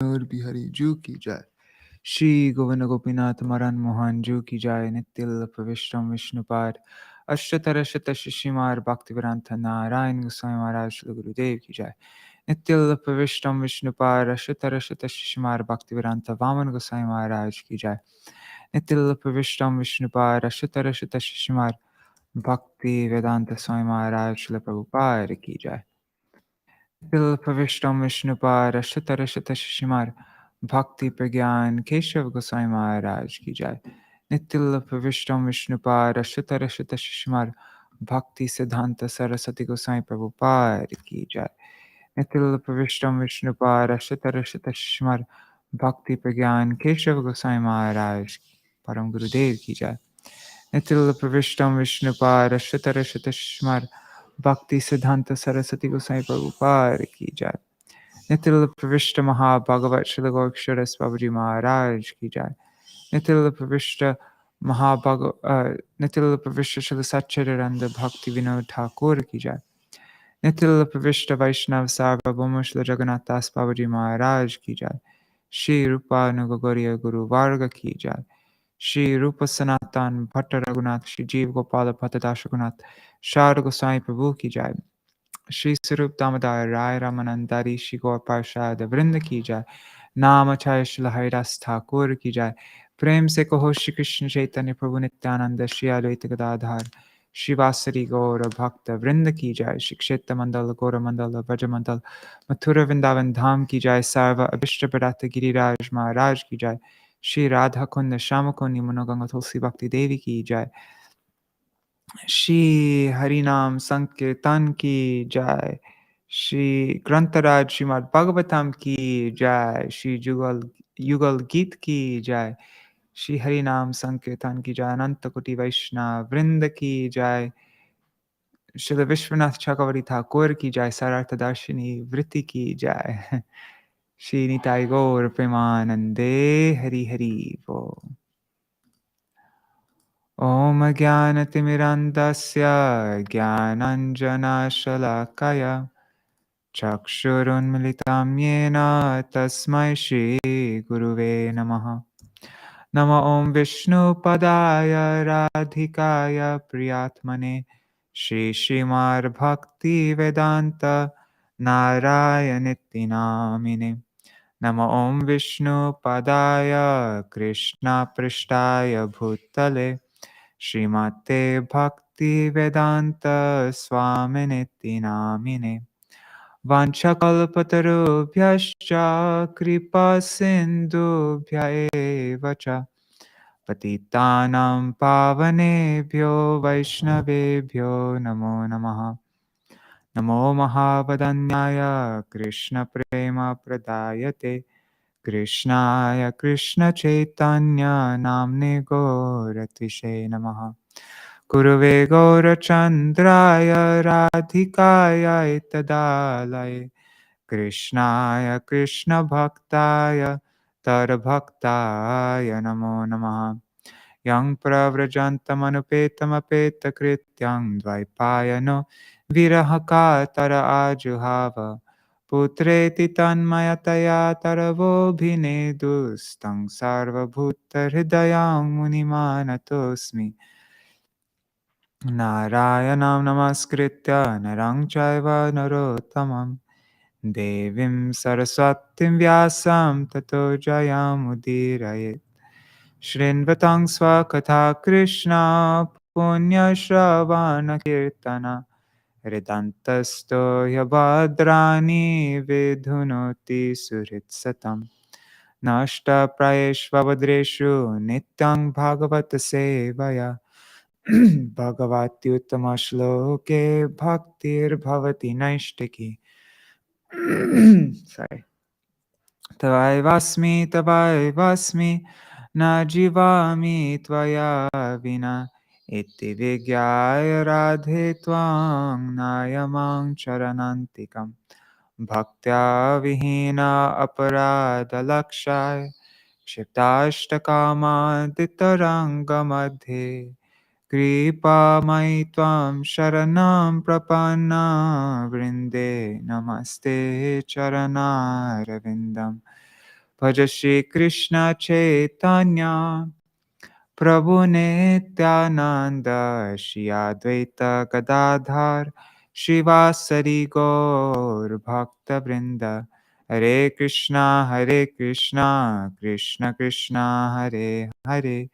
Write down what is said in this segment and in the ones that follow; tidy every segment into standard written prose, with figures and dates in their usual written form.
और बिहारी जू की जय। श्री गोविंद गोपीनाथ मरन मोहन जू की जय। नित्य प्रविष्टम विष्णुपाद अष्टतर शत शिशिमार भक्तिवेदांत नारायण गोस्वामी महाराज श्री गुरुदेव की जय। नित्य प्रविष्टम विष्णुपाद अष्टतर शत शिशिमार भक्तिवेदांत वामन गोस्वामी महाराज की जय। नित्य प्रविष्टम विष्णुपाद अष्टतर शत शिशिमार भक्ति वेदांत स्वामी महाराज श्री प्रभुपाद की जय। Till Pravishtam Vishnupad Ashtara Shata Shishimar Bhakti Pragyan Keshav Goswami Maharaj ki jai. Nitil Pravishtam Vishnupad Ashtara Shata Shishimar Bhakti Siddhanta Saraswati Goswami Prabhupada ki jai. Nitil Pravishtam Vishnupad Ashtara Shata Shishimar Bhakti Pragyan Keshav Goswami Maharaj Param Gurudev ki jai. Nitil Pravishtam Vishnupad Ashtara Shata Shishimar Bhakti Siddhanta Saraswati Goswami Prabhupada ki jai. Nitil Pravishta Maha-Bhagavat Srila Gaurkshara Babaji Maharaj ki jai. Nitil Pravishta Nitil Pravishta Srila Satchidananda Bhakti Vinod Ṭhākura ki jai. Nitil Pravishta Vaishnav Sarvabhauma Srila Jagannath Das Babaji Maharaj ki jai. Shri Rupa Nugagariya Guru Varga ki jai. Shri Rupa Sanatan Bhatta Raghunath Shri Jeev Gopala Bhatta Das Raghunath Shara Goswami Prabhu ki jai. Shri Sarup Damodar Rai Ramanandari Shri Gaur Parshad Vrinda ki jai. Nama Chaya Shri Haridas Thakur ki jai. Prem se kaho Shri Krishna Chaitanya Prabhu Nityananda Shri Advaita Gadadhar Shri Vasari Gaura Bhakta Vrinda ki jai. Shri Kshetra Mandala Gaura Mandala Vraja Mandala Mathura Vrindavan Dham ki jai. Sarva Abhishta Bharata Giriraj Maharaj ki jai. Shri Radha Kunda Shyamakuni Manoganga Tulsi Bhakti Devi ki jai. Shri Harinam Sankirtan ki jai. Shri Grantaraj Śrīmad-Bhāgavatam ki jai. Shri Yugala-gīta ki jai. Shri Harinam Sankirtan ki jai. Ananta Koti Vaishnava Vrinda ki jai. Shri Viśvanātha Cakravartī Ṭhākura ki jai. Sārārtha-darśinī Vritti ki jai. Shri Nitai Gaur Premanande Hari Hari Bo. Om Jnanatimirandasya Jnananjana-shalakaya Chakshurunmilitam Yena Tasmai Shri Guruve Namaha. Nama Om Vishnu Padaya Radhikaya Priyatmane Shri Śrīmad Bhakti Vedanta Narayanitti Namine. Nama Om Vishnu Padaya Krishna Prishtaya Bhutale Shrimate Bhakti Vedanta Swaminiti Namine. Vanchakalpatarubhyascha kripa sindhubhya eva cha patitanam pavanebhyo vaishnavebhyo namo namaha. Namo mahavadanyaya Krishna prema pradayate Krishnaya Krishna Chaitanya Namne Gauratishe Namaha. Guruve Gaurachandraya Radhikaya Itadalaye Krishnaya Krishna Bhaktaya Tarbhaktaya Namo Namaha. Yang pravrajantam anupetam apeta krityam dvaipayano virahaka tara ajuhava putreti tanmayataya taravo bhinedustang sarva bhutta hridayam munimanatosmi. Narayanam namaskritya narang chaiva narottamam devim saraswatim vyasam tato jayamudiraye. Shrinvatang Swakatha Krishna Punya Shravana Kirtana Ridantasto Yabhadrani Vidhunoti Suritsatam Nashta Prayeshvavadreshu Nityang Bhagavata Sevaya Bhagavati Uttama Shloke Bhaktir Bhavati Naishtaki. Sorry. Tavai vasmi na jivami tvaya vina iti vigyaya radhe tvang nayamang charanantikam bhaktya vihina aparada lakshaya kshiptastakama ditaranga madhe kripa mai tvam sharanam prapanna vrinde namaste charana ravindam. Bhaja Shri Krishna Chaitanya Prabhu Nityananda Shri Advaita Gadadhar Shivasari Gaur Bhakta Vrinda Hare Krishna Krishna Krishna Hare Hare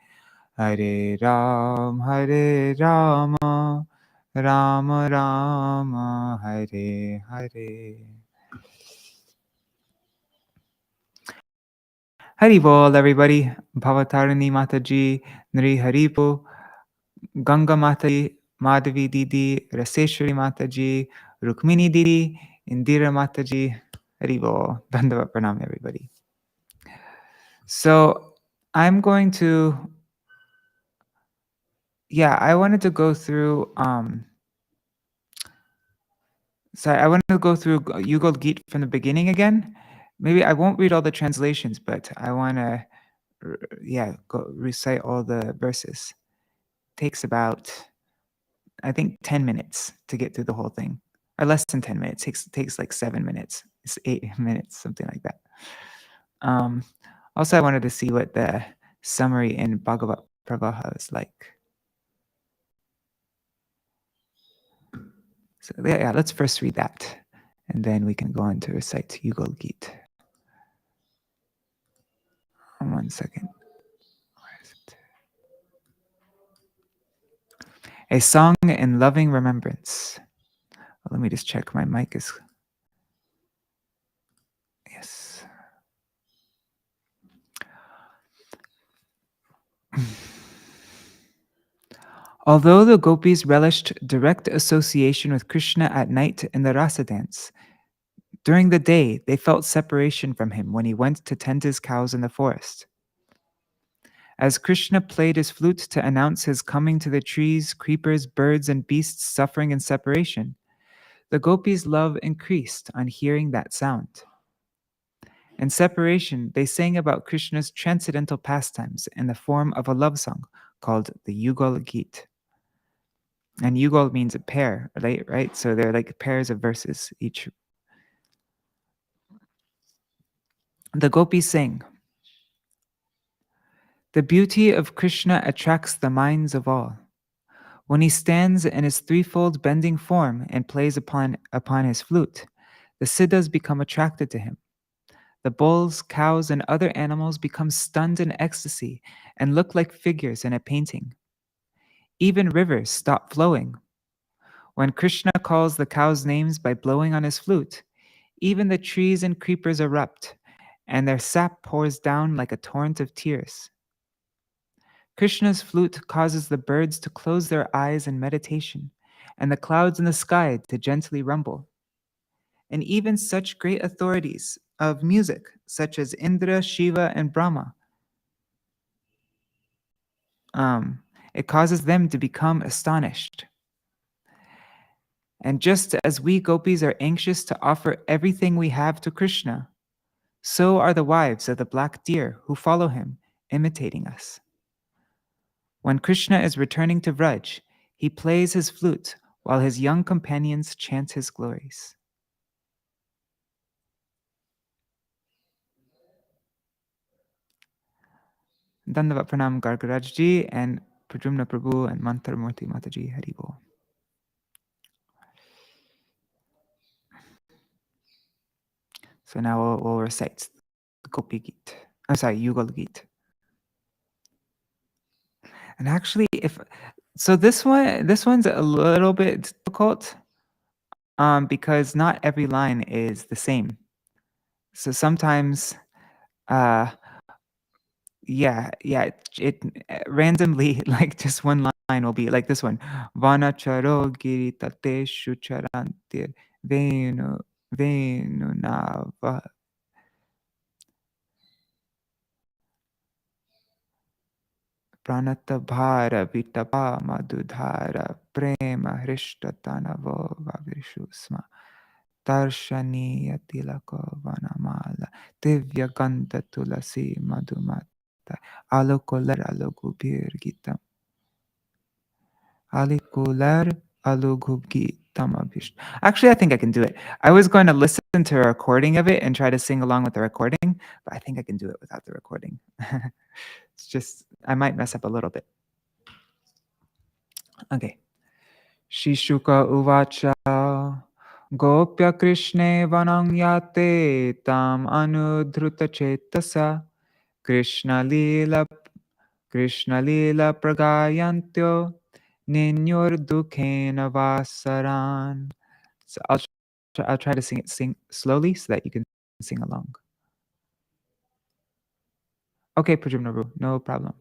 Hare Hare Rama Rama Rama Hare Hare. Hari Bol, everybody. Bhavatarani Mataji, Nri Haripo, Ganga Mataji, Madhavi Didi, Raseshwari Mataji, Rukmini Didi, Indira Mataji. Hari Bol. Dandavat Pranam, everybody. So I'm going to, I wanted to go through, I wanted to go through Yugala-gīta from the beginning again. Maybe I won't read all the translations, but I want to, go recite all the verses. Takes about, I think, 10 minutes to get through the whole thing, or less than 10 minutes. Takes like 7 minutes. It's 8 minutes, something like that. Also, I wanted to see what the summary in Bhagavad Pravaha is like. So let's first read that, and then we can go on to recite Yugala-gīta. 1 second. Where is it? A song in loving remembrance. Let me just check my mic is. Yes. Although the Gopis relished direct association with Krishna at night in the rasa dance, during the day they felt separation from him when he went to tend his cows in the forest. As Krishna played his flute to announce his coming to the trees, creepers, birds, and beasts suffering in separation, the Gopis' love increased on hearing that sound. In separation, they sang about Krishna's transcendental pastimes in the form of a love song called the Yugala-gīta. And Yugal means a pair, right? So they're like pairs of verses each. The Gopis sing, "The beauty of Krishna attracts the minds of all. When he stands in his threefold bending form and plays upon his flute, the siddhas become attracted to him. The bulls, cows, and other animals become stunned in ecstasy and look like figures in a painting. Even rivers stop flowing. When Krishna calls the cows' names by blowing on his flute, even the trees and creepers erupt, and their sap pours down like a torrent of tears. Krishna's flute causes the birds to close their eyes in meditation, and the clouds in the sky to gently rumble. And even such great authorities of music, such as Indra, Shiva, and Brahma, it causes them to become astonished. And just as we gopis are anxious to offer everything we have to Krishna, so are the wives of the black deer who follow him, imitating us. When Krishna is returning to Vraj, he plays his flute while his young companions chant his glories." Dandavat Pranam Gargarajji and Prajumna Prabhu and Mantarmurti Mataji Haribo. So now we'll recite the Gopi-gīta. I'm sorry, Yugala-gīta. And actually, this one's a little bit difficult, because not every line is the same. So sometimes, it randomly, like just one line will be like this one. Vanacharo giritateshu charantir venu nava. Pranata bhara vitapa madhudhara prema hrishtatanavo vavishusma darshaniya tilako vanamala divya ganda tulasi madhumata alokolar alogubir gitam alikolar alogubgi Actually, I think I can do it. I was going to listen to a recording of it and try to sing along with the recording, but I think I can do it without the recording. It's just, I might mess up a little bit. Okay. Shishuka uvacha Gopya Krishne vanang yate tam anudhruta chetasa Krishna lila pragayantyo ninyor dukhena vasaran. So I'll try to sing slowly so that you can sing along. Okay, Prajumnaru, no problem.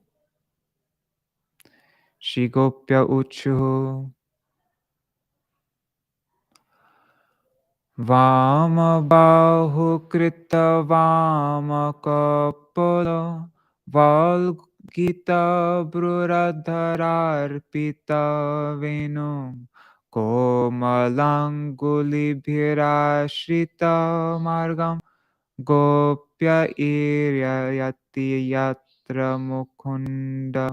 Shri Gopya Uchu Vama Bahu Krita Vama Kapala Valgita Bruradhararpita Venum Komalangulibhirashrita Margam Gopya Iryayati Yatra Mukunda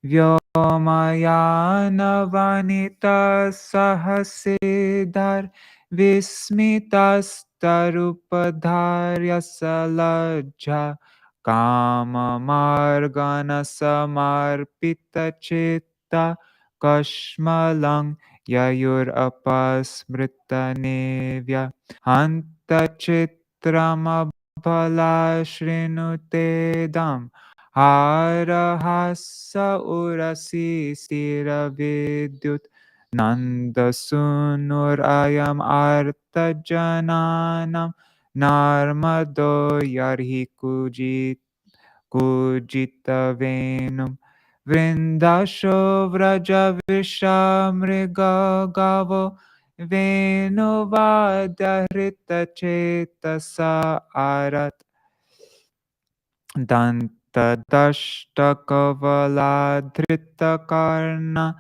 Vyomayanavanitas sahasidhar Vismitas-tarupadharya salajja Kama margana samarpita chitta Kashmalang yayur apasmrita nevya Hanta chitramabhala shrinutedam Harahasa urasi stira vidyut Nanda sunur ayam arta jananam Narmado yarhi kujita venum Vrindasho vraja vishamriga gavo Venu vadahrita chetasa arat Dantadashtakavaladhritakarna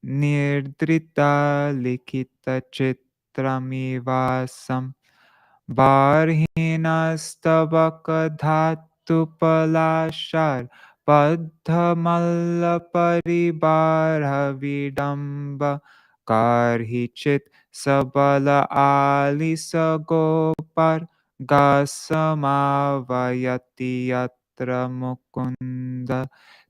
nirdrita likita chitramivasam Barhinastabakadhatupalashar Padhamalla paribarhavidamba Karhichit sabala alisa gopar Gasamavayati yatra mukunda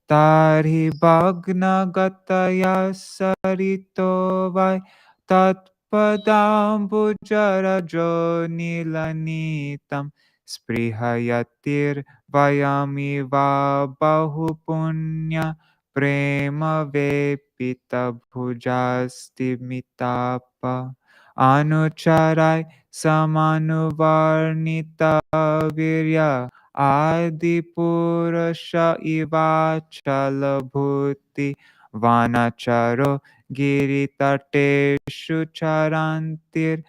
Tarhi bhagna gataya sarito vai Tatpadambujarajo nilanitam Sprihayatir vayami va bahu punya Prema vepita bhujasti mitapa Anucharai Samanuvarnita virya Adipurusha ivachala bhuti Vanacharo Giritateshu charantir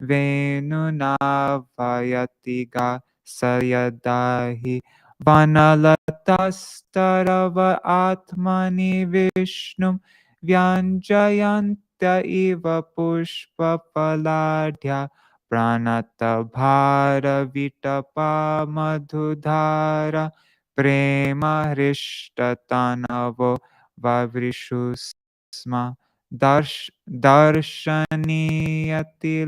venunavayatiga sayadahi Vanalatastarava atmani Vishnum Vyanjayantya iva pushpa paladhya Pranata bhara vitapa madhudhara Prema hrishta tanavo vavrishusma Darshaniyati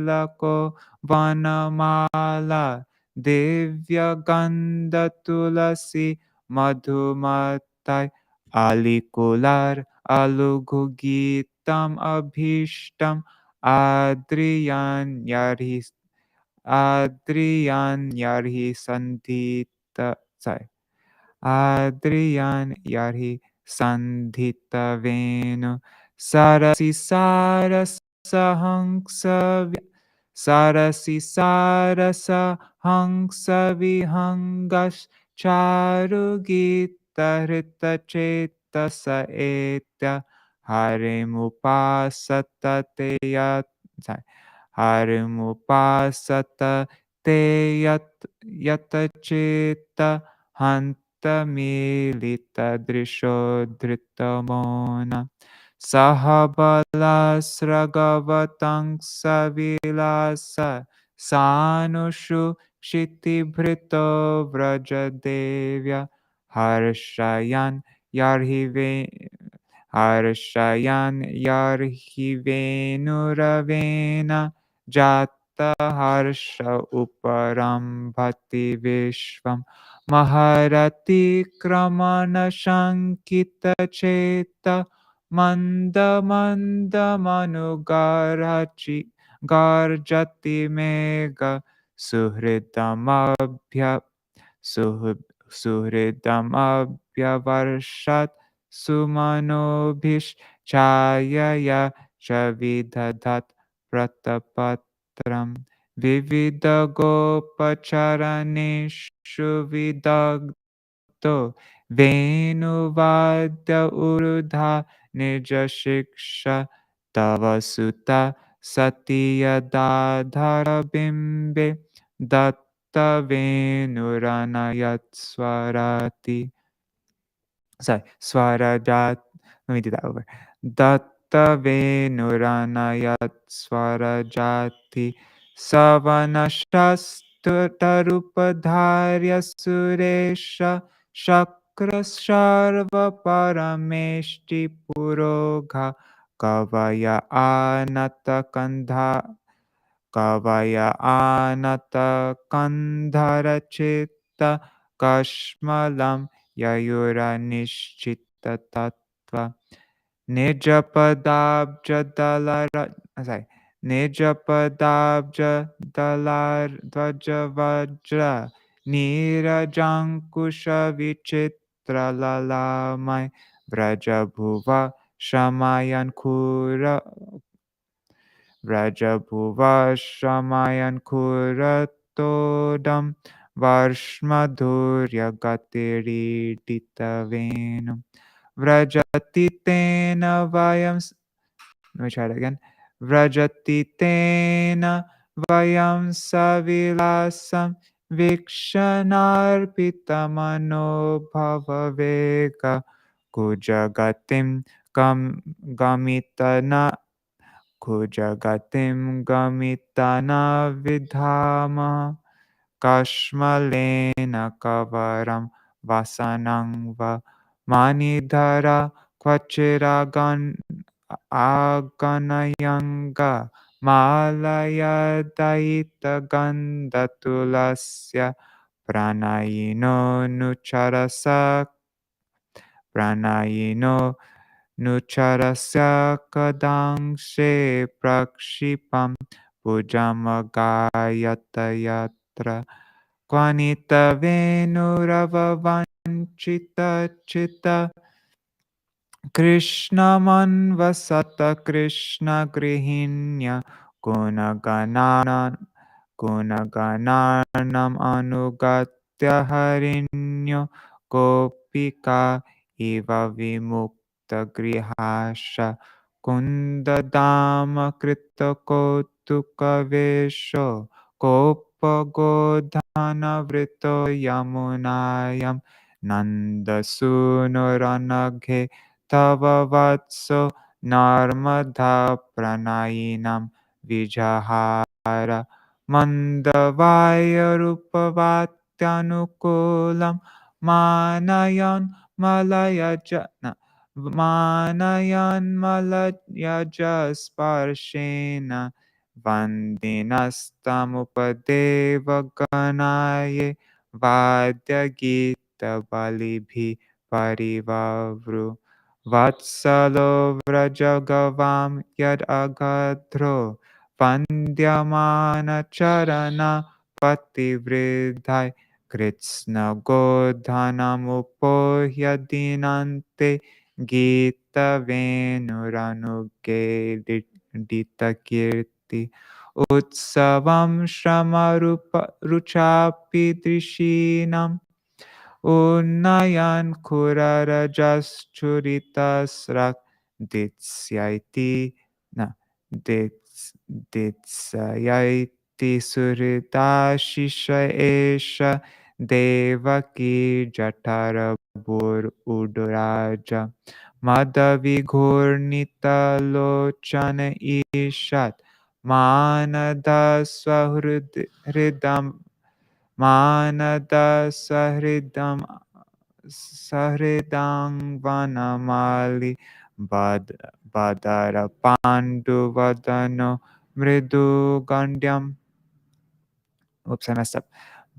vanamala Divya ganda tulasi madhumatai Alikular alugugitam abhishtam Adriyan yarhi sandhita sorry Adriyan yarhi sandhita venu sarasi sarasa hangsa vihangash charugita hrita chetasa etya harimupasata teyat sorry harimupasata teyat yatacheta Hantamilita drishodritamona Sahabalas ragavatang savilasa Sanushu kshitibhrito vrajadevya Harshayan yarhi Harshayan yarhi venuravena jata harsha uparambhati vishvam maharati kramana shankita cheta manda manda manugarhachi garjati mega suhridamabhya suh suhridamabhyavarshat sumanobhish chayaya chavidhadat pratapatram vivida gopacharaneshu vidagto venuvadya urudha nija shiksha tava sutta satiyadadhara bimbe datta venuranayat swarati. Sorry, Swarajat. Let me do that over. Datta Venuranayat Swarajati Savanashastarupadharya Suresha Shakra Sharva Parameshti Purogha Kavaya Anata Kandha Kavaya Anata Kandhara Chitta Kashmalam Yayura Nishchitta Tattva Nijapadabja Dalara sorry Nijapadabja Dalar Dvaja Vajra Nirajankusha Vichitra Lalamai Vraja Bhuva Shamayan Kura Vrajabhuvashamayan kuratodam Varshmadhurya gatiriditavenam Vrajati tena vayam let me try it again. Vrajati tena vayam savilasam vikshanarpitamano bhavaveka kujagatim gamitana Kujagatim gamitana vidhama kashmalena kavaram vasanang va manidhara kvachiragan aganayanga malaya daita gandatulasya pranayino nucharasa pranayino Nucharasya kadangshe prakshipam pujamagayatayatra kvanita venuravavanchita chitta Krishna manvasata Krishna grihinya gunagananam anugatya harinyo gopika iva vimukta grihasha kundadama krita kotuka vesho kopa godhana vrito yamunayam nandasunuranaghe Tava vatso narmada pranayinam vijahara mandavaya rupavattyanukulam manayan malayajana manayan malayaja sparshena vandinastamupadeva ganaye vadyagita balibhi parivavru Vatsalo vrajagavam yad agadro Vandyamana charana pativridhai Kṛṣṇa godhanamupohya dinante Gita venuranugge dita kirti Utsavam shramarupa ruchapi drishinam Unayan kurarajas churitas rak ditsyati na ditsayaiti suridashisha esha devaki jatara bur uduraja madavigurnita lochana ishat manada swahridam Manada sahridam sahridang vanamali Badara Panduvadano Mridu Gandyam. Oops, I messed up.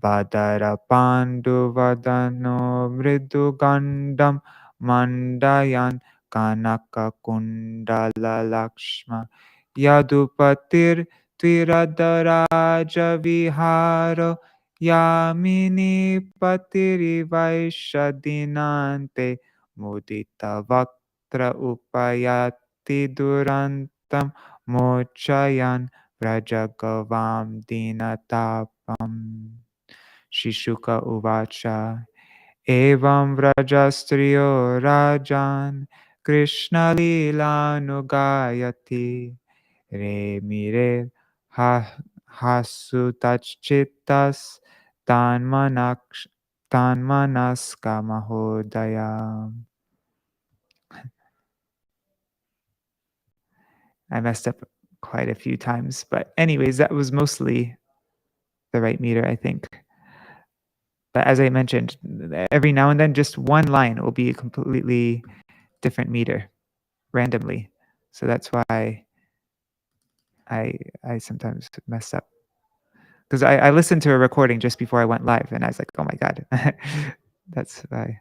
Badara Panduvadano Mridu Gandam Mandayan Kanaka Kundala Lakshma Yadupatir Tviradaraja Viharo Yamini Patiri Vaishadinante Mudita Vaktra Upayati Durantam Mochayan Vrajagavam Dinatapam. Shishuka Uvacha Evam Vrajastriyo Rajan Krishna Lila Nugayati Re Mire Hasutachchitas Tanmanaska Mahodaya. I messed up quite a few times, but anyways, that was mostly the right meter, I think. But as I mentioned, every now and then, just one line will be a completely different meter randomly. So that's why I sometimes mess up. Because I listened to a recording just before I went live, and I was like, oh my God. That's why.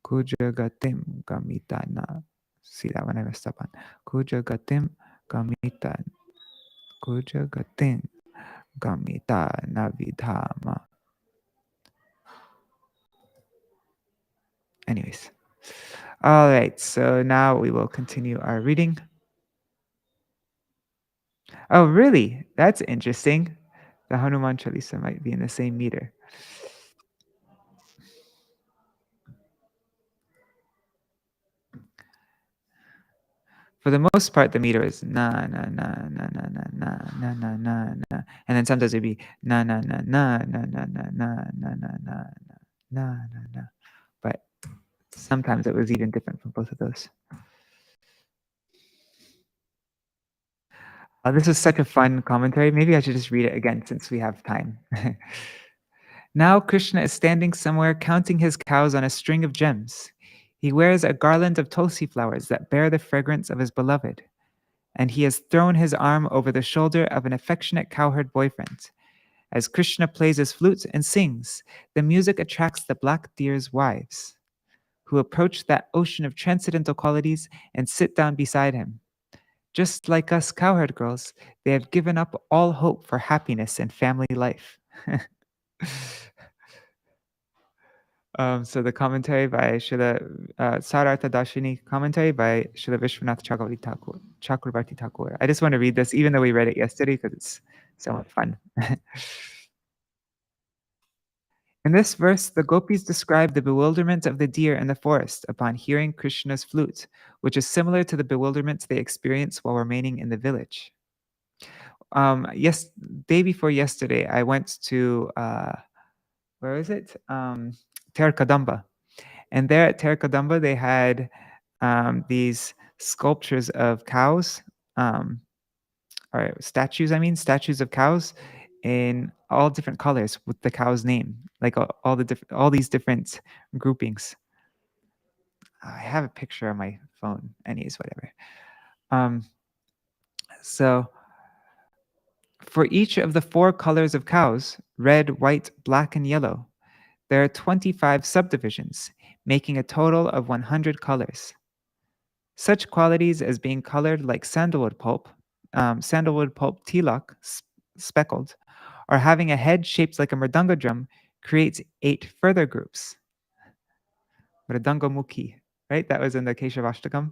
Kujagatim gamitana. See that one I messed up on. Kujagatim gamitan. Kujagatim gamitana vidhama. Anyways. All right, so now we will continue our reading. Oh, really? That's interesting. The Hanuman Chalisa might be in the same meter. For the most part, the meter is na na na na na na na na na na na, and then sometimes it'd be na na na na na na na na na na na na na. But sometimes it was even different from both of those. This is such a fun commentary. Maybe I should just read it again since we have time. Now Krishna is standing somewhere counting his cows on a string of gems. He wears a garland of tulsi flowers that bear the fragrance of his beloved, and he has thrown his arm over the shoulder of an affectionate cowherd boyfriend. As Krishna plays his flute and sings, the music attracts the black deer's wives, who approach that ocean of transcendental qualities and sit down beside him. Just like us cowherd girls, they have given up all hope for happiness and family life. So the commentary by Sārārtha-darśinī commentary by Śrīla Viśvanātha Cakravartī Ṭhākura. I just want to read this, even though we read it yesterday, because it's so much fun. In this verse, the Gopis describe the bewilderment of the deer in the forest upon hearing Krishna's flute, which is similar to the bewilderment they experience while remaining in the village. Day before yesterday, I went to where is it? Terkadamba. And there at Terkadamba, they had these sculptures of cows, or statues of cows in all different colors with the cow's name, like all these different groupings. I have a picture on my phone. Anyways, whatever. So for each of the 4 colors of cows, red, white, black, and yellow, there are 25 subdivisions, making a total of 100 colors. Such qualities as being colored like sandalwood pulp tilak, speckled, or having a head shaped like a mridanga drum creates 8 further groups. Mridanga-mukhi, right? That was in the Keshavashtakam.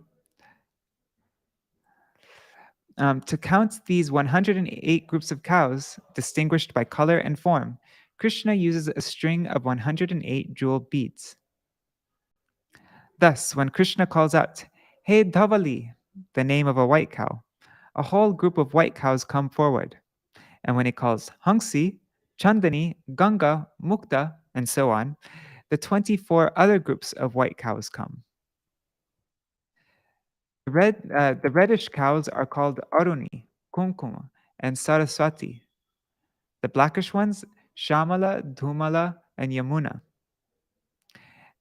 To count these 108 groups of cows, distinguished by color and form, Krishna uses a string of 108 jeweled beads. Thus, when Krishna calls out, "Hey Dhavali," the name of a white cow, a whole group of white cows come forward. And when he calls Hansi, Chandani, Ganga, Mukta, and so on, the 24 other groups of white cows come. The reddish cows are called Aruni, Kumkuma, and Saraswati. The blackish ones, Shamala, Dhumala, and Yamuna.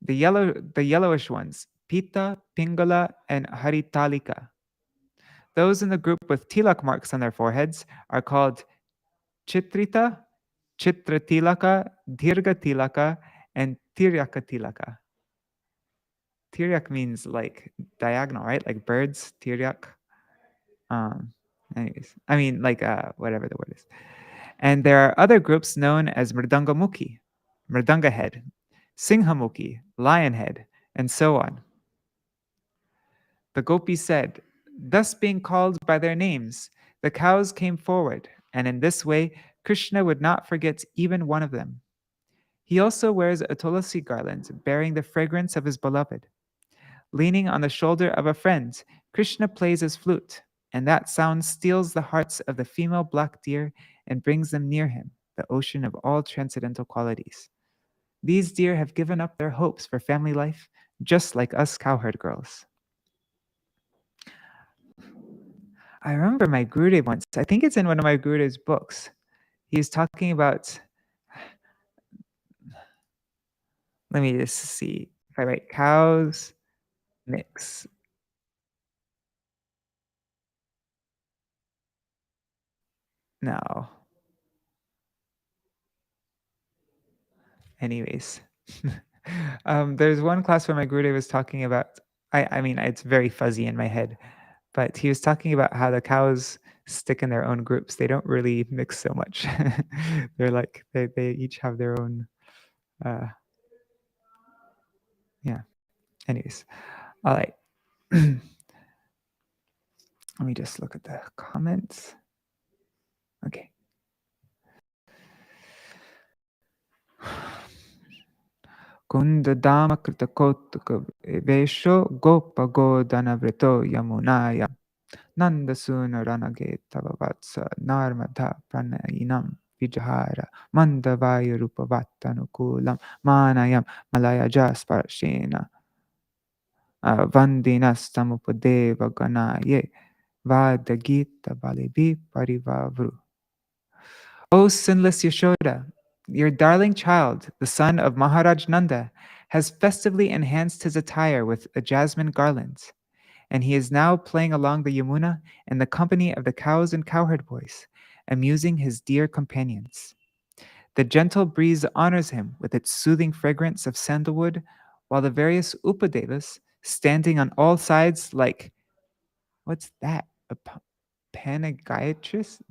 The yellowish ones, Pita, Pingala, and Haritalika. Those in the group with tilak marks on their foreheads are called Chitrita, Chitratilaka, Dirgatilaka, and Tiryakatilaka. Tiryak means like diagonal, right? Like birds, Tiryak. Anyways, I mean like whatever the word is. And there are other groups known as Mridangamukhi, Mridanga head, Singhamukhi, lion head, and so on. The Gopi said, thus being called by their names, the cows came forward, and in this way, Kṛṣṇa would not forget even one of them. He also wears a tulasi garland bearing the fragrance of his beloved. Leaning on the shoulder of a friend, Kṛṣṇa plays his flute, and that sound steals the hearts of the female black deer and brings them near him, the ocean of all transcendental qualities. These deer have given up their hopes for family life, just like us cowherd girls. I remember my Gurudev once, I think it's in one of my Gurudev's books. He was talking about, let me just see if I write cows mix. No. Anyways, there's one class where my Gurudev was talking about, I mean, it's very fuzzy in my head, but he was talking about how the cows stick in their own groups. They don't really mix so much. They're like, they each have their own, yeah. Anyways, all right. Let me just look at the comments. Okay. Kunda dama kritakotaka vesho gopa godana vrito yamunaya nanda suna ranage tavavatsa narmada pranayinam vijahara mandavaya rupavatanukulam manayam malaya jasparshena vandinastamupadeva ganaye vadagita balibi parivavru. O sinless Yashoda, your darling child, the son of Maharaj Nanda, has festively enhanced his attire with a jasmine garland, and he is now playing along the Yamuna in the company of the cows and cowherd boys, amusing his dear companions. The gentle breeze honors him with its soothing fragrance of sandalwood, while the various Upadevas, standing on all sides like, what's that? Panegyrists?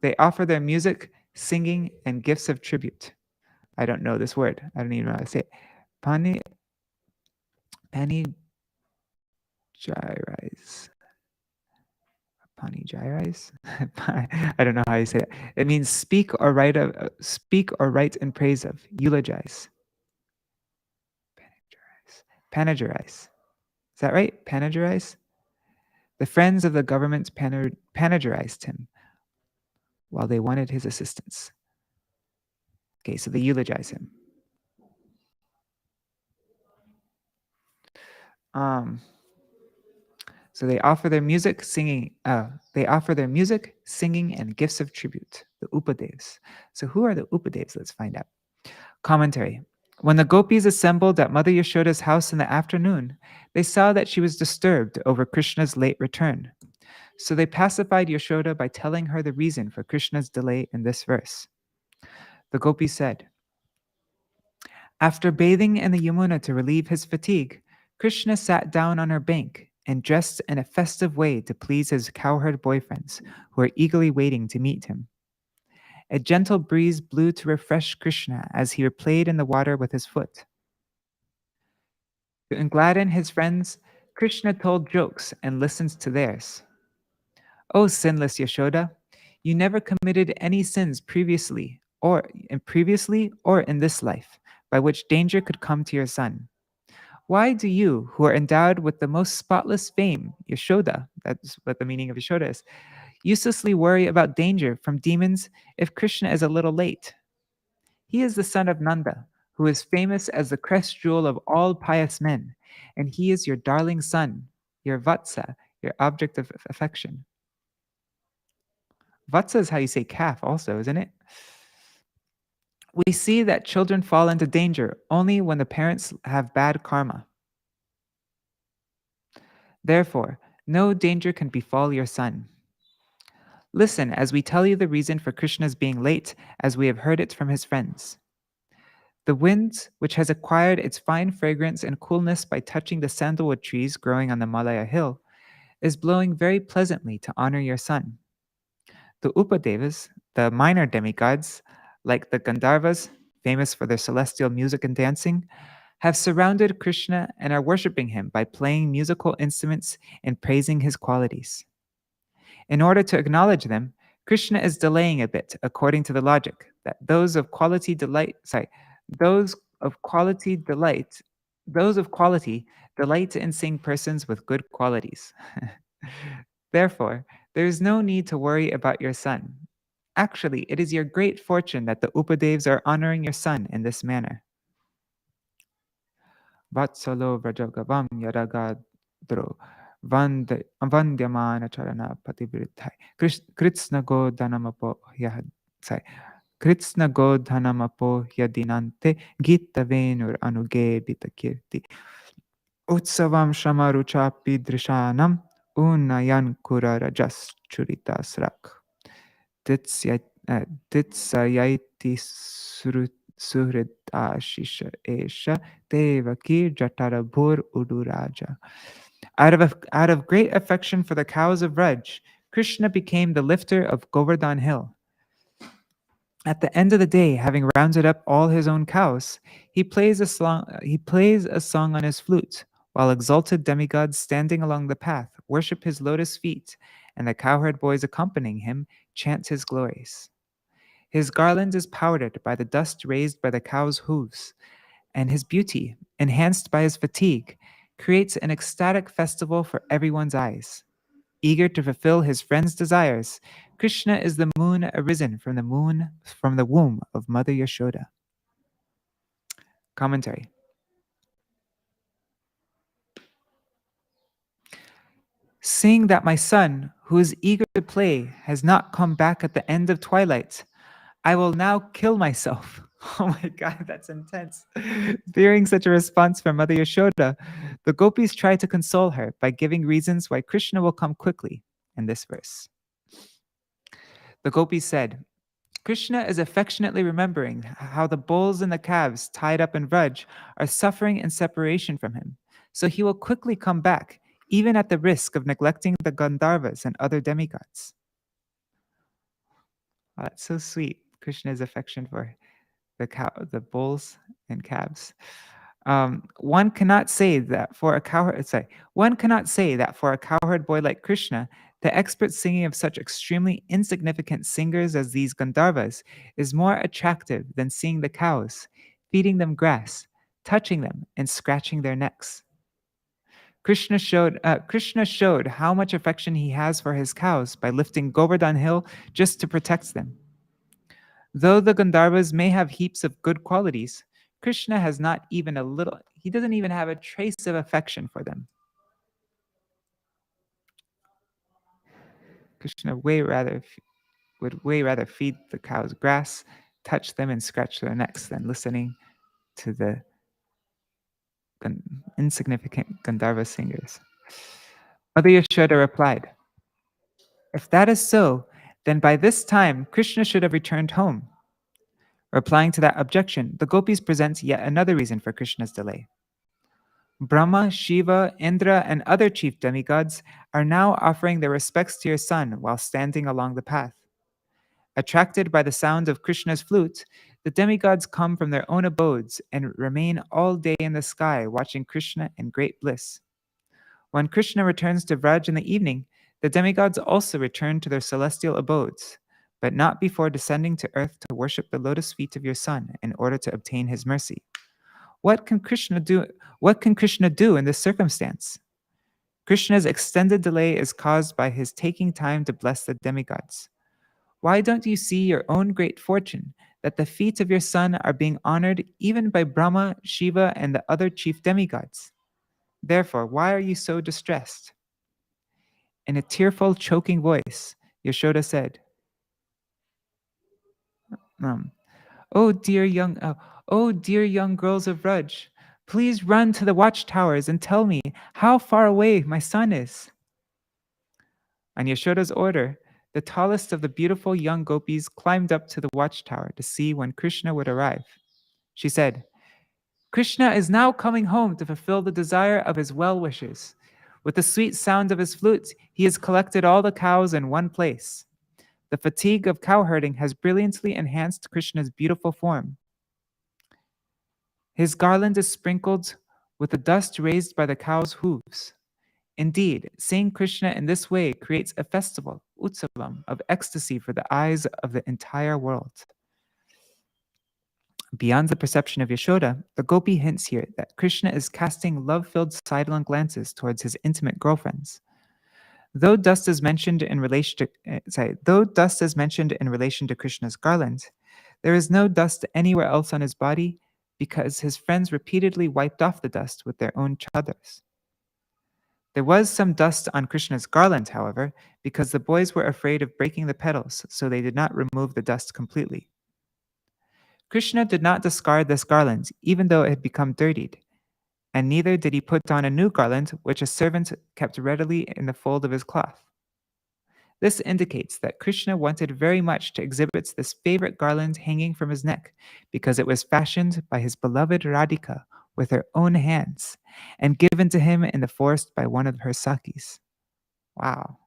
They offer their music, singing, and gifts of tribute. I don't know this word. I don't even know how to say it. Panegyrize. Panegyrize? I don't know how you say it. It means speak or write in praise of, eulogize. Panegyrize. Is that right? Panegyrize? The friends of the government panegyrized him while they wanted his assistance. Okay, so they eulogize him. So they offer their music, singing. Singing, and gifts of tribute. The Upadevs. So who are the Upadevs? Let's find out. Commentary. When the Gopis assembled at Mother Yashoda's house in the afternoon, they saw that she was disturbed over Krishna's late return. So they pacified Yashoda by telling her the reason for Krishna's delay in this verse. The Gopi said, after bathing in the Yamuna to relieve his fatigue, Krishna sat down on her bank and dressed in a festive way to please his cowherd boyfriends who were eagerly waiting to meet him. A gentle breeze blew to refresh Krishna as he played in the water with his foot. To gladden his friends, Krishna told jokes and listened to theirs. O sinless Yashoda, you never committed any sins previously or in this life, by which danger could come to your son. Why do you, who are endowed with the most spotless fame, Yashoda, that's what the meaning of Yashoda is, uselessly worry about danger from demons if Krishna is a little late? He is the son of Nanda, who is famous as the crest jewel of all pious men, and he is your darling son, your Vatsa, your object of affection. Vatsa is how you say calf also, isn't it? We see that children fall into danger only when the parents have bad karma. Therefore, no danger can befall your son. Listen as we tell you the reason for Krishna's being late, as we have heard it from his friends. The wind, which has acquired its fine fragrance and coolness by touching the sandalwood trees growing on the Malaya hill, is blowing very pleasantly to honor your son. The Upadevas, the minor demigods, like the Gandharvas, famous for their celestial music and dancing, have surrounded Krishna and are worshipping him by playing musical instruments and praising his qualities. In order to acknowledge them, Krishna is delaying a bit according to the logic that those of quality those of quality delight in seeing persons with good qualities. Therefore, there is no need to worry about your son. Actually, it is your great fortune that the Upadevs are honoring your son in this manner. Vatsalo Vrajagavam Yadagadro Vandyamana Charana Patibritai Kṛṣṇa Godhanamapo Kṛṣṇa Godhanamapo Yadinante Gita Venur Anuge Bitakirti Utsavam Shamaruchapi Drishanam Unayan Kura Rajas Churitasrak Ditsayaiti Suhridashisha Esha Devaki Jatarabhur Uduraja. Out of great affection for the cows of Vraj, Krishna became the lifter of Govardhan hill. At the end of the day, having rounded up all his own cows, he plays a song on his flute, while exalted demigods standing along the path worship his lotus feet, and the cowherd boys accompanying him chant his glories. His garland is powdered by the dust raised by the cow's hooves, and his beauty, enhanced by his fatigue, creates an ecstatic festival for everyone's eyes. Eager to fulfill his friend's desires, Krishna is the moon arisen from the womb of Mother Yashoda. Commentary. Seeing that my son, who is eager to play, has not come back at the end of twilight, I will now kill myself. Oh my God, that's intense. Fearing such a response from Mother Yashoda, the Gopis try to console her by giving reasons why Krishna will come quickly in this verse. The Gopis said, Krishna is affectionately remembering how the bulls and the calves tied up in Vraj are suffering in separation from him, so he will quickly come back, even at the risk of neglecting the Gandharvas and other demigods. Oh, that's so sweet. Krishna's affection for the bulls and calves. One cannot say that for a cowherd boy like Krishna, the expert singing of such extremely insignificant singers as these Gandharvas is more attractive than seeing the cows, feeding them grass, touching them, and scratching their necks. Krishna showed how much affection he has for his cows by lifting Govardhan hill just to protect them. Though the Gandharvas may have heaps of good qualities, Krishna has not even he doesn't even have a trace of affection for them. Krishna would way rather feed the cows grass, touch them, and scratch their necks than listening to the insignificant Gandharva singers. Mother Yashoda replied, if that is so, then by this time Krishna should have returned home. Replying to that objection, the Gopis present yet another reason for Krishna's delay. Brahma, Shiva, Indra, and other chief demigods are now offering their respects to your son while standing along the path. Attracted by the sound of Krishna's flute, the demigods come from their own abodes and remain all day in the sky watching Krishna in great bliss. When Krishna returns to Vraj in the evening, the demigods also return to their celestial abodes, but not before descending to earth to worship the lotus feet of your son in order to obtain his mercy. What can Krishna do in this circumstance? Krishna's extended delay is caused by his taking time to bless the demigods. Why don't you see your own great fortune that the feet of your son are being honored even by Brahma, Shiva, and the other chief demigods? Therefore, why are you so distressed? In a tearful, choking voice, Yashoda said, Oh oh dear young girls of Raj, please run to the watchtowers and tell me how far away my son is." On Yashoda's order, the tallest of the beautiful young gopis climbed up to the watchtower to see when Kṛṣṇa would arrive. She said, "Kṛṣṇa is now coming home to fulfill the desire of his well-wishers. With the sweet sound of his flute, he has collected all the cows in one place. The fatigue of cowherding has brilliantly enhanced Kṛṣṇa's beautiful form. His garland is sprinkled with the dust raised by the cow's hooves. Indeed, seeing Kṛṣṇa in this way creates a festival, utsavam, of ecstasy for the eyes of the entire world." Beyond the perception of Yashoda, the Gopi hints here that Kṛṣṇa is casting love-filled sidelong glances towards his intimate girlfriends. Though dust is mentioned in relation to Kṛṣṇa's garland, there is no dust anywhere else on his body because his friends repeatedly wiped off the dust with their own chadars. There was some dust on Kṛṣṇa's garland, however, because the boys were afraid of breaking the petals, so they did not remove the dust completely. Kṛṣṇa did not discard this garland, even though it had become dirtied, and neither did he put on a new garland, which a servant kept readily in the fold of his cloth. This indicates that Kṛṣṇa wanted very much to exhibit this favorite garland hanging from his neck, because it was fashioned by his beloved Radhika with her own hands, and given to him in the forest by one of her sakis. Wow.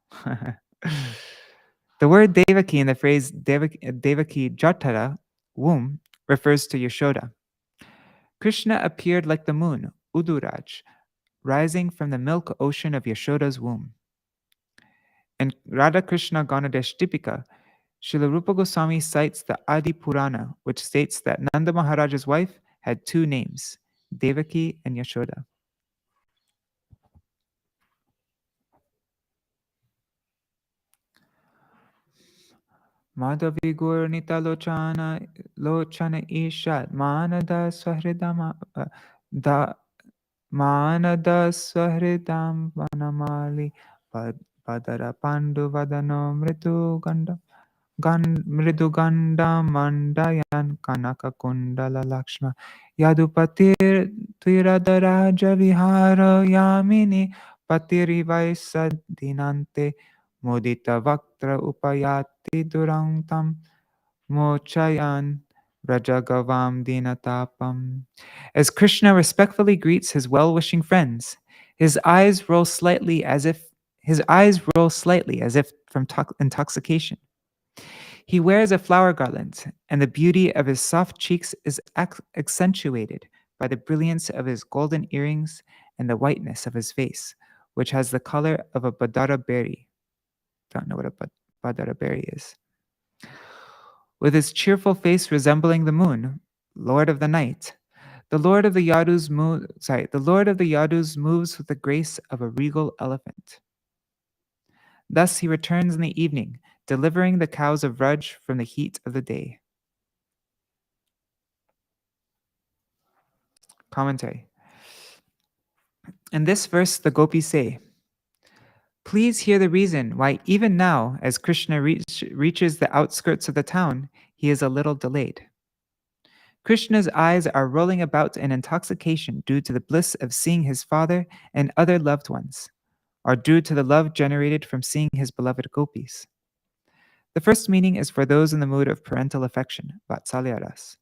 The word Devaki in the phrase Devaki Jatara, womb, refers to Yashoda. Kṛṣṇa appeared like the moon, Uduraj, rising from the milk ocean of Yashoda's womb. In Radha Kṛṣṇa Ganadesh Dipika, Srila Rupa Goswami cites the Adi Purana, which states that Nanda Maharaja's wife had two names, Devaki and Yashoda. Madhavi Gurnita Lochana Ishat Manada Swahridam Vanamali Padara Pandu Vadano Mridu Ganda Mandayan Kanaka Kundala Lakshma Yadupatir Twiradaraja Vihara Yamini Patirivaisa Dinante Mudita Vaktra Upayati Durantam Mochayan Rajagavam Dinatapam. As Kṛṣṇa respectfully greets his well-wishing friends, his eyes roll slightly as if from intoxication. He wears a flower garland, and the beauty of his soft cheeks is accentuated by the brilliance of his golden earrings and the whiteness of his face, which has the color of a badara berry. Don't know what a badara berry is. With his cheerful face resembling the moon, Lord of the night, the Lord of the Yadus moves with the grace of a regal elephant. Thus he returns in the evening, delivering the cows of Vraj from the heat of the day. Commentary. In this verse, the Gopis say, "Please hear the reason why even now, as Kṛṣṇa reaches the outskirts of the town, he is a little delayed. Kṛṣṇa's eyes are rolling about in intoxication due to the bliss of seeing his father and other loved ones, or due to the love generated from seeing his beloved Gopis. The first meaning is for those in the mood of parental affection, Vatsalya ras,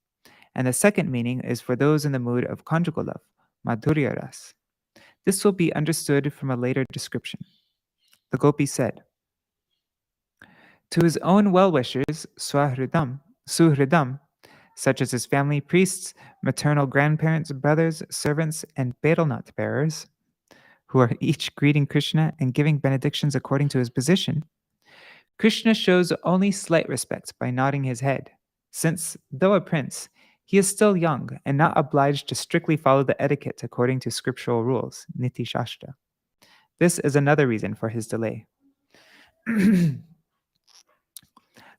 and the second meaning is for those in the mood of conjugal love, Madhurya ras. This will be understood from a later description. The Gopi said, to his own well-wishers, suhridam, such as his family priests, maternal grandparents, brothers, servants, and betel-nut bearers, who are each greeting Kṛṣṇa and giving benedictions according to his position, Kṛṣṇa shows only slight respect by nodding his head, since, though a prince, he is still young and not obliged to strictly follow the etiquette according to scriptural rules, Niti Shastra. This is another reason for his delay.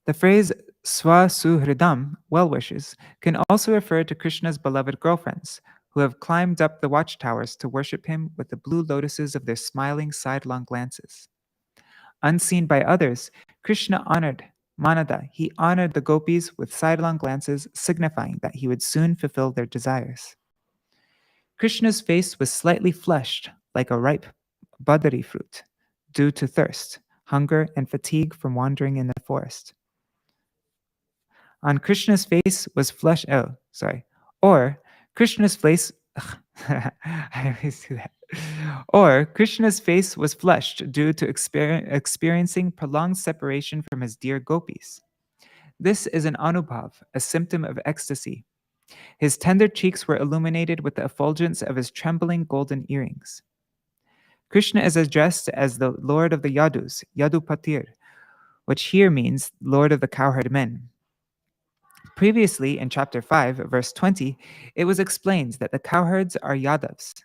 The phrase Swasuhridam, well-wishes, can also refer to Kṛṣṇa's beloved girlfriends, who have climbed up the watchtowers to worship him with the blue lotuses of their smiling sidelong glances. Unseen by others, Kṛṣṇa honored Manada, he honored the gopis with sidelong glances, signifying that he would soon fulfill their desires. Krishna's face was slightly flushed, like a ripe badari fruit, due to thirst, hunger, and fatigue from wandering in the forest. On Krishna's face was or Krishna's face. I always do that. Or Krishna's face was flushed due to experiencing prolonged separation from his dear gopis. This is an anubhav, a symptom of ecstasy. His tender cheeks were illuminated with the effulgence of his trembling golden earrings. Krishna is addressed as the Lord of the Yadus, Yadupatir, which here means Lord of the cowherd men. Previously, in chapter 5, verse 20, it was explained that the cowherds are Yadavs.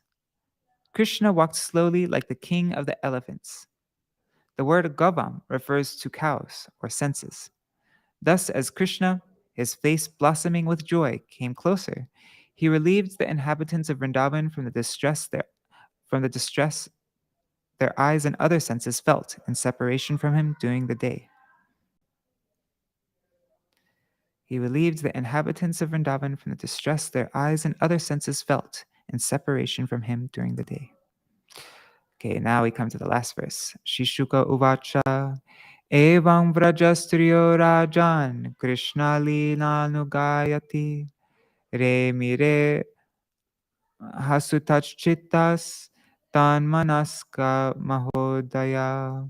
Krishna walked slowly like the king of the elephants. The word Gavam refers to cows or senses. Thus, as Krishna, his face blossoming with joy, came closer, he relieved the inhabitants of Vrindavan from the distress their eyes and other senses felt in separation from him during the day. He relieved the inhabitants of Vrindavan from the distress their eyes and other senses felt in separation from him during the day. Okay, now we come to the last verse. Shishuka uvacha evam vrajastriyo rajan Krishna linanugayati re mire hasutachchitas tan manaska mahodaya.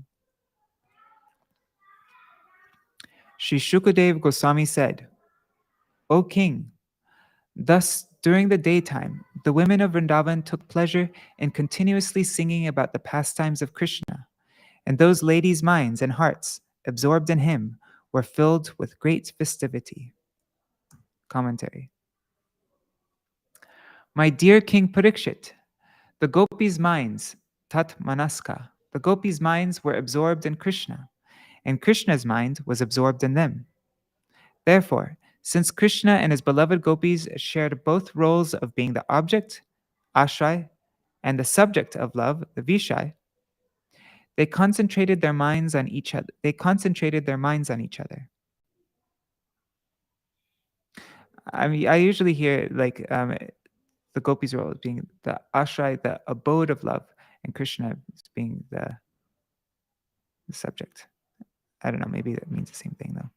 Shri Shukadev Goswami said, O king, thus during the daytime, the women of Vrindavan took pleasure in continuously singing about the pastimes of Krishna, and those ladies' minds and hearts, absorbed in him, were filled with great festivity. Commentary. My dear King Parikshit, the gopis' minds, tat manaska, the gopis' minds were absorbed in Krishna, and Krishna's mind was absorbed in them. Therefore, since Krishna and his beloved gopis shared both roles of being the object, ashray, and the subject of love, the vishai, they concentrated their minds on each other. I mean, I usually hear the gopis' role as being the ashray, the abode of love, and Krishna as being the subject. I don't know, maybe that means the same thing though.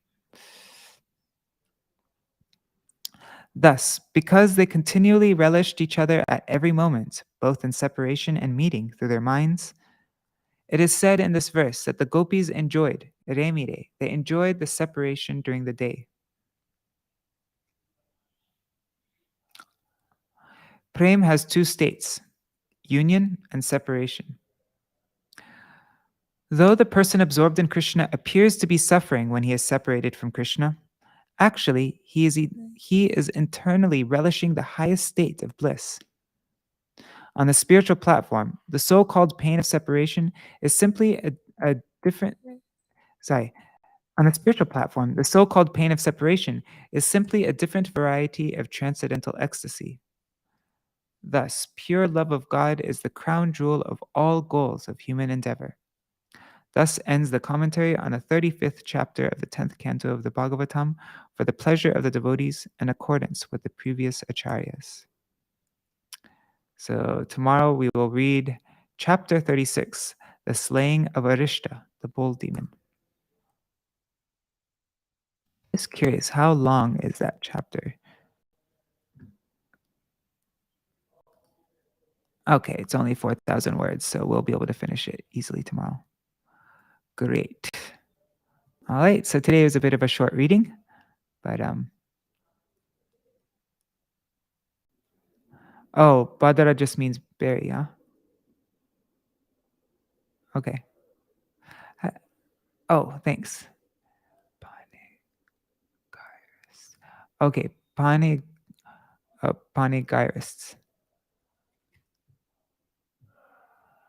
Thus, because they continually relished each other at every moment, both in separation and meeting through their minds, it is said in this verse that the gopis enjoyed, remire, they enjoyed the separation during the day. Prem has two states, union and separation. Though the person absorbed in Krishna appears to be suffering when he is separated from Krishna, actually, he is internally relishing the highest state of bliss. On the spiritual platform, the so-called pain of separation is simply a different variety of transcendental ecstasy. Thus, pure love of God is the crown jewel of all goals of human endeavor. Thus ends the commentary on the 35th chapter of the 10th canto of the Bhagavatam for the pleasure of the devotees in accordance with the previous acharyas. So tomorrow we will read chapter 36, the slaying of Arishta, the bull demon. Just curious, how long is that chapter? Okay, it's only 4,000 words, so we'll be able to finish it easily tomorrow. Great. All right, so today was a bit of a short reading, but oh, Badara just means berry, huh? Okay. Oh, thanks. Okay, panegyrists.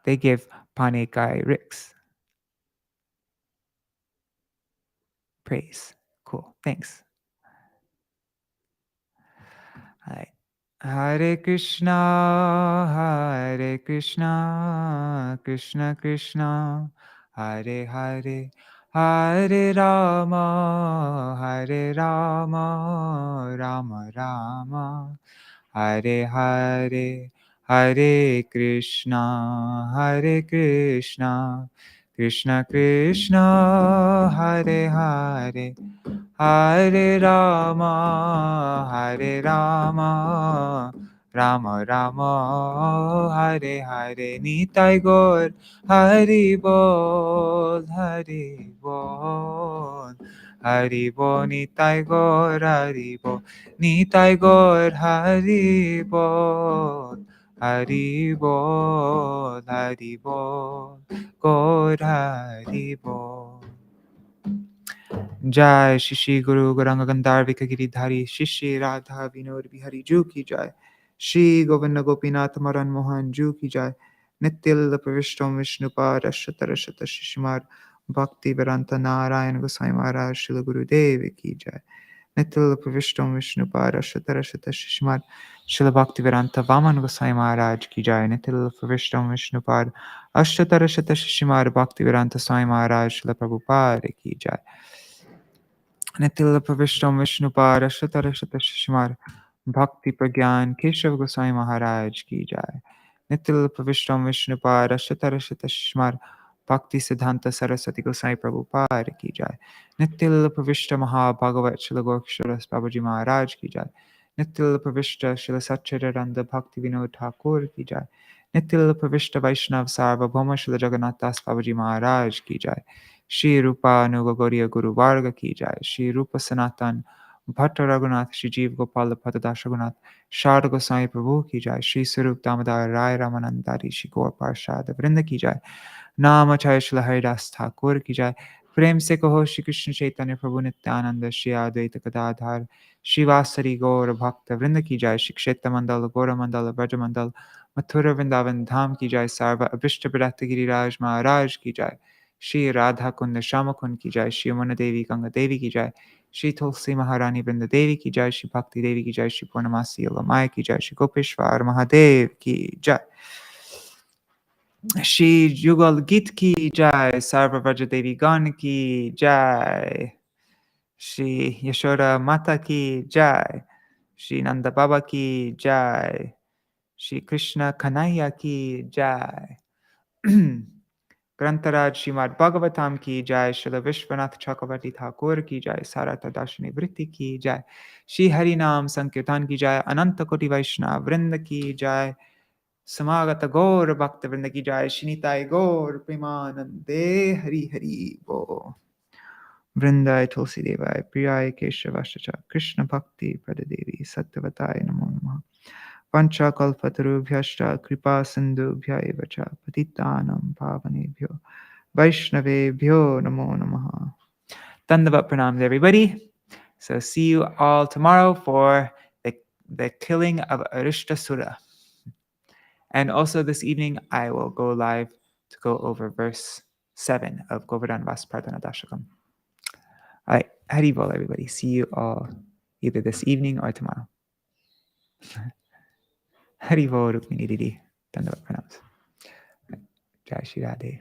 They give panegyrics. Praise. Cool. Thanks. All right. Hare Krishna, Krishna Krishna, Hare Hare, Hare Rama, Hare Rama, Rama Rama, Hare Hare, Hare Krishna, Krishna Krishna, Hare Hare, Hare Rama, Hare Rama, Rama Rama, Hare Hare. Nitai Gaur Hari Bol, Hari Bol, Hari Bol, Nitai Gaur Hari Bol, Nitai Gaur Hari Bol, Hari Bol, Hari Bol, Gaur Hari Bol. Jai Shishi Guru Gauranga Gandhar Vikagiri Shishi Radha Vinod Bihari Ju Ki Jai. Shri Govinda Gopinath Maran Mohan Ju Ki Jai. Nityal Pravishtam Vishnupad Ashtatarashata Shishimar Bhakti Vedanta Narayan Goswami Maharaj Srila Guru Devi Ki Jai. Nityal Pravishtam Vishnupad Ashtatarashata Shishimar Srila Bhakti Vedanta Vaman Goswami Maharaj Ki Jai. Nityal Pravishtam Vishnupad Ashtatarashata Shishimar Bhakti Vedanta Swami Maharaj Srila Prabhupada Ki Jai. Nityal Pravishtam Vishnupad Ashtatarashata Shishimar Bhakti Pragyan Keshav Goswami Maharaj Ki Jai. Nityal Pravishtam Vishnupad Ashtatarashata Shishimar Bhakti Siddhanta Saraswati Goswami Prabhupada Ki Jai. Nityal Pravishta Maha-Bhagavat Srila Gorksharas Babaji Maharaj Ki Jai. Nityal Pravishta Srila Satchidananda Bhakti Vinod Ṭhākura Ki Jai. Nityal Pravishta Vaishnav Sarvabhauma Srila Jagannath Das Babaji Maharaj Ki Jai. Shri Rupa Anuga Gauriya Guru Varga Ki Jai. Shri Rupa Sanatan Bhatta Raghunath Shri Jeev Gopala Patadash Raghunath Sharda Goswami Prabhu Ki Jai. Shri Sarup Damodar Rai Ramanandari Shri Gaur Parshad Vrinda Ki Jai. Namacharya Srila Haridas Thakur Ki Jai. Prem se kaho Shri Krishna Chaitanya Prabhu Nityananda Shri Advaita Gadadhar Shri Vasari Gaur Bhakta Vrinda Ki Jai. Shri Kshetra Mandala Gaura Mandala Braja Mandal Mathura Vrindavan Dham Ki Jai. Sarva Abhishta Bharata Giriraj Maharaj Ki Jai. Shri Radha Kunda Shama Kund Ki Jai. Shri Yamuna Devi Ganga Devi Ki Jai. Shri Tulsi Maharani Vrinda Devi Ki Jai. Shri Bhakti Devi Ki Jai. Shri Purnamasi Yogamaya Ki Jai. Shri Gopishwar Mahadev Ki Jai. Shri Yugala-gīta ki Jai. Sarva Vraja Devi Gan ki Jai. Shri Yashoda Mata ki Jai. Shri Nanda Baba ki Jai. Shri Krishna Kanhaiya ki Jai. Grantaraj Śrīmad-Bhāgavatam ki Jai. Śrīla Viśvanātha Cakravartī Ṭhākura ki Jai. Sārārtha-darśinī Vritti ki Jai. Shri Harinam Sankirtan ki Jai. Ananta Koti Vaishnava Vrinda ki Jai. Samagata Gaur Bhakta Vrinda ki Jai. Shinitai Gaur Premanande Hari Hari Bo. Vrindai Tulsi Devai Priyai Keshavascha Krishna Bhakti Pradadevi Sattvatai Namo Namaha. Pancha Kalpatarubhyashta Kripa Sindhubhya Evacha Patitanam Pavanebhyo Vaishnavebhyo Namo Namaha. Dandavat pranams everybody. So see you all tomorrow for the killing of Arishtasura. And also this evening, I will go live to go over verse 7 of Govardhan Vas Prarthana Dashakam. All right, Hari Bol, everybody. See you all either this evening or tomorrow. Hari Bol, Rukmini Didi. Dandavat pranams. Jai Shri Radhe.